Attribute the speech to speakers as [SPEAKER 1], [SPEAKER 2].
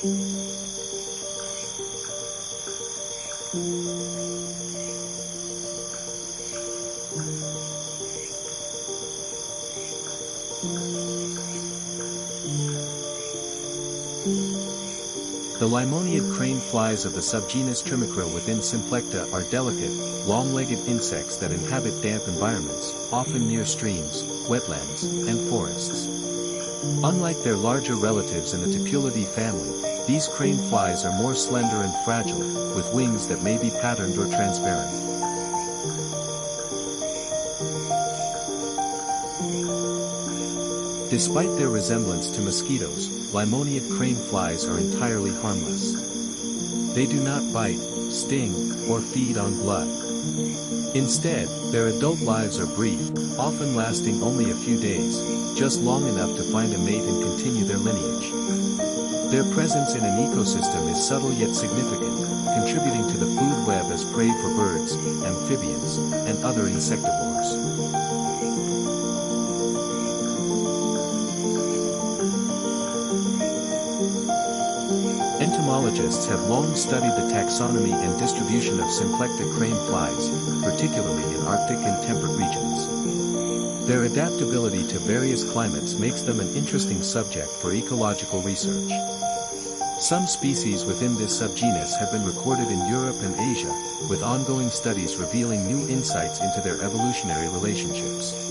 [SPEAKER 1] The Limoniid crane flies of the subgenus Trimicra within Symplecta are delicate, long-legged insects that inhabit damp environments, often near streams, wetlands, and forests. Unlike their larger relatives in the Tipulidae family, these crane flies are more slender and fragile, with wings that may be patterned or transparent. Despite their resemblance to mosquitoes, Limoniid crane flies are entirely harmless. They do not bite, sting, or feed on blood. Instead, their adult lives are brief, often lasting only a few days, just long enough to find a mate and continue their lineage. Their presence in an ecosystem is subtle yet significant, contributing to the food web as prey for birds, amphibians, and other insectivores. Entomologists have long studied the taxonomy and distribution of Symplecta crane flies, particularly in Arctic and temperate regions. Their adaptability to various climates makes them an interesting subject for ecological research. Some species within this subgenus have been recorded in Europe and Asia, with ongoing studies revealing new insights into their evolutionary relationships.